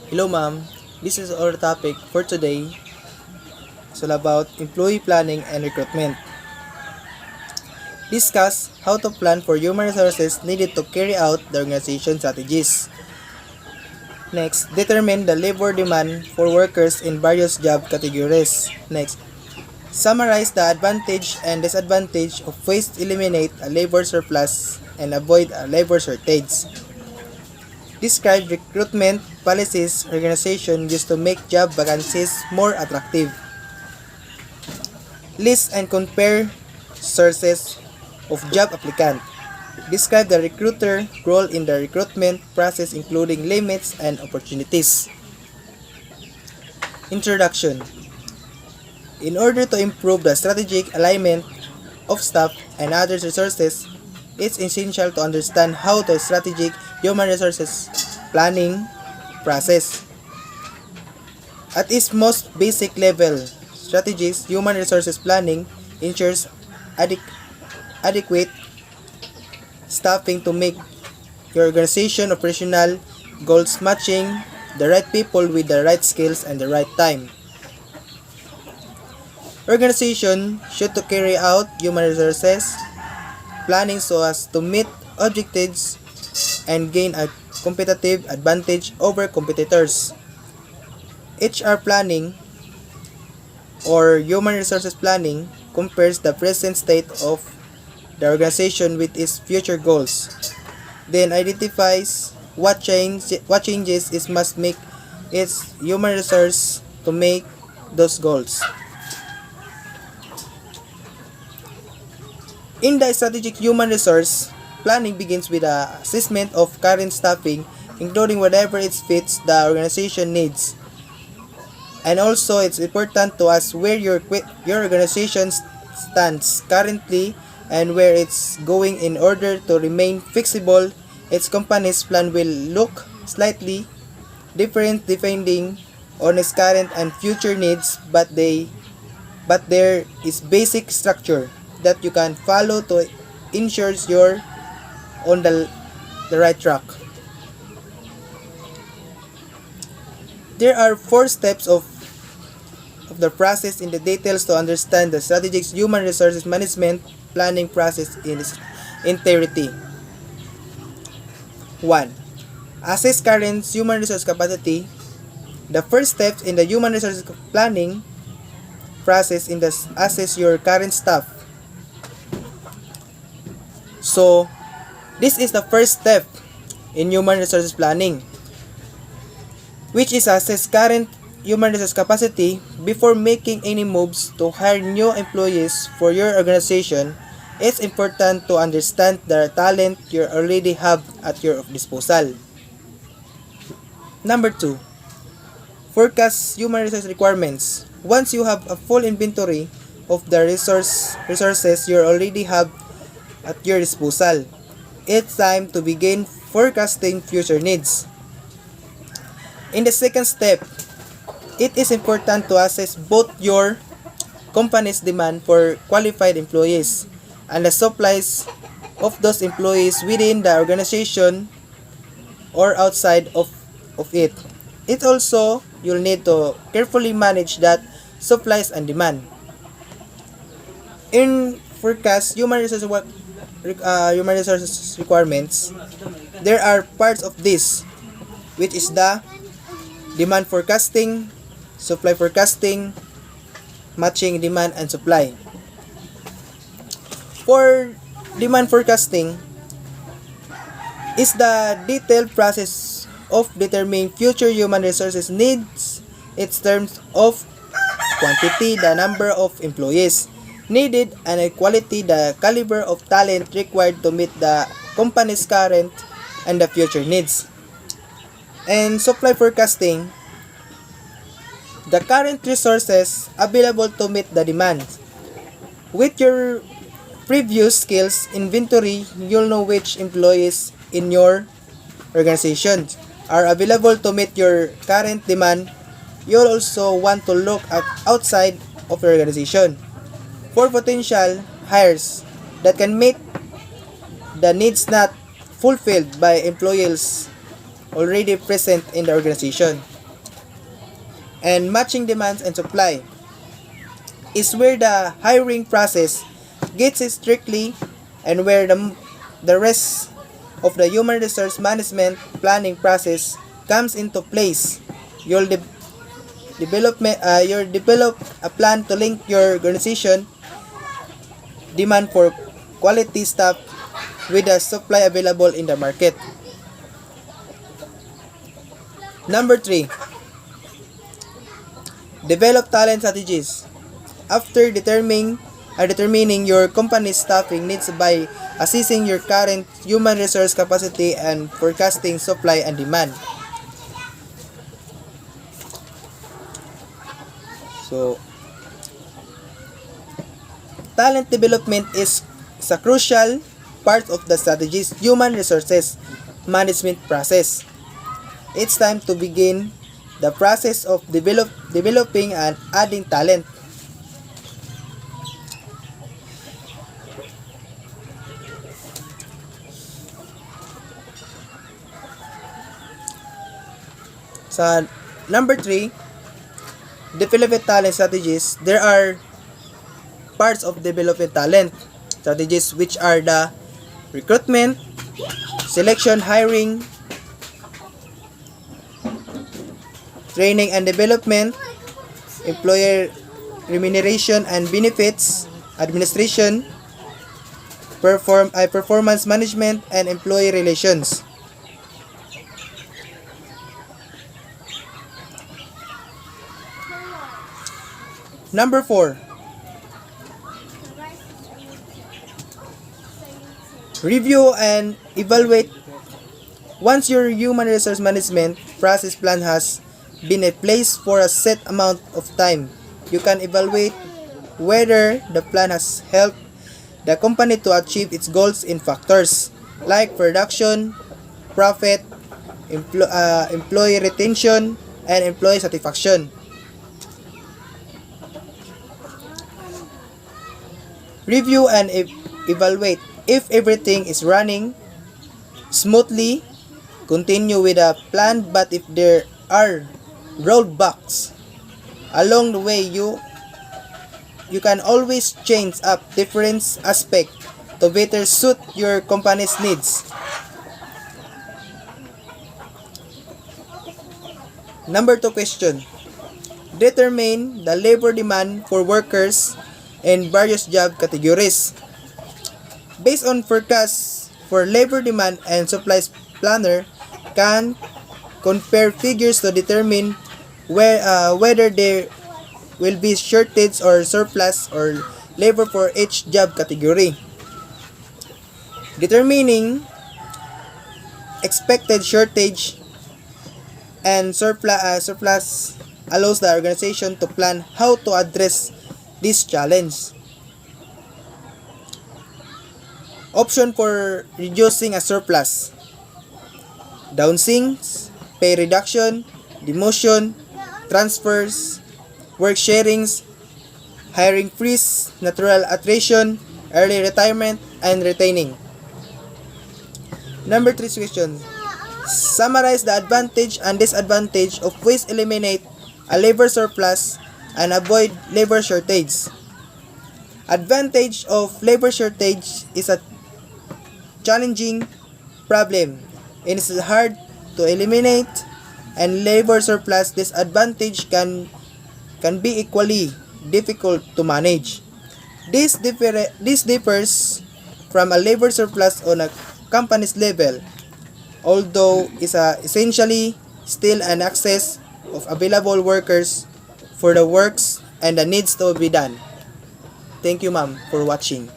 Hello ma'am, this is our topic for today. It's all about employee planning and recruitment. Discuss how to plan for human resources needed to carry out the organization strategies. Next, determine the labor demand for workers in various job categories. Next, summarize the advantage and disadvantage of ways to eliminate a labor surplus and avoid a labor shortage. Describe recruitment policies organization used to make job vacancies more attractive. List and compare sources of job applicant. Describe the recruiter role in the recruitment process including limits and opportunities. Introduction. In order to improve the strategic alignment of staff and other resources, it's essential to understand how the strategic human resources planning process. At its most basic level, strategies human resources planning ensures adequate staffing to make your organization operational goals, matching the right people with the right skills and the right time. Organization should to carry out human resources planning so as to meet objectives and gain a competitive advantage over competitors. HR planning or human resources planning compares the present state of the organization with its future goals, then identifies what changes it must make its human resource to make those goals. In the strategic human resource, planning begins with an assessment of current staffing, including whatever it fits the organization needs. And also, it's important to ask where your organization stands currently and where it's going in order to remain flexible. Its company's plan will look slightly different depending on its current and future needs, but there is basic structure that you can follow to ensure you're on the right track. There are 4 steps of the process in the details to understand the strategic human resources management planning process in its entirety. 1. Assess current human resource capacity. The first step in the human resources planning process is to assess your current staff. So, this is the first step in human resources planning, which is assess current human resource capacity before making any moves to hire new employees for your organization. It's important to understand the talent you already have at your disposal. Number 2. Forecast human resource requirements. Once you have a full inventory of the resources you already have at your disposal, it's time to begin forecasting future needs. In the second step, it is important to assess both your company's demand for qualified employees and the supplies of those employees within the organization or outside of it. It also, you'll need to carefully manage that supplies and demand. In forecast human resources requirements, there are parts of this, which is the demand forecasting, supply forecasting, matching demand and supply. For demand forecasting is the detailed process of determining future human resources needs. Its terms of quantity, the number of employees needed, and quality, the caliber of talent required to meet the company's current and the future needs. And supply forecasting, the current resources available to meet the demand. With your previous skills inventory, you'll know which employees in your organization are available to meet your current demand. You'll also want to look at outside of your organization for potential hires that can meet the needs not fulfilled by employees already present in the organization. and matching demands and supply is where the hiring process gets strictly and where the rest of the human resource management planning process comes into place. You'll develop a plan to link your organization demand for quality staff with the supply available in the market. Number 3, develop talent strategies. After determining your company's staffing needs by assessing your current human resource capacity and forecasting supply and demand. So, talent development is a crucial part of the strategy's human resources management process. It's time to begin the process of developing and adding talent. Sa number 3, development talent strategies. There are parts of development talent strategies which are the recruitment, selection, hiring, training and development, employer remuneration and benefits, administration, performance management, and employee relations. Number 4, review and evaluate. Once your human resource management process plan has been in place for a set amount of time, you can evaluate whether the plan has helped the company to achieve its goals in factors like production, profit, employee retention, and employee satisfaction. Review and evaluate. If everything is running smoothly, continue with a plan, but if there are roadblocks along the way, you can always change up different aspect to better suit your company's needs. Number 2 question. Determine the labor demand for workers in various job categories. Based on forecasts for labor demand and supplies, planner can compare figures to determine whether there will be shortage or surplus or labor for each job category. Determining expected shortage and surplus allows the organization to plan how to address this challenge. Option for reducing a surplus: downsings, pay reduction, demotion, transfers, work sharings, hiring freeze, natural attrition, early retirement, and retaining. Number 3 question. Summarize the advantage and disadvantage of ways eliminate a labor surplus and avoid labor shortage. Advantage of labor shortage is a challenging problem. It is hard to eliminate, and labor surplus disadvantage can be equally difficult to manage. This differs from a labor surplus on a company's level, although is essentially still an access of available workers for the works and the needs to be done. Thank you, ma'am, for watching.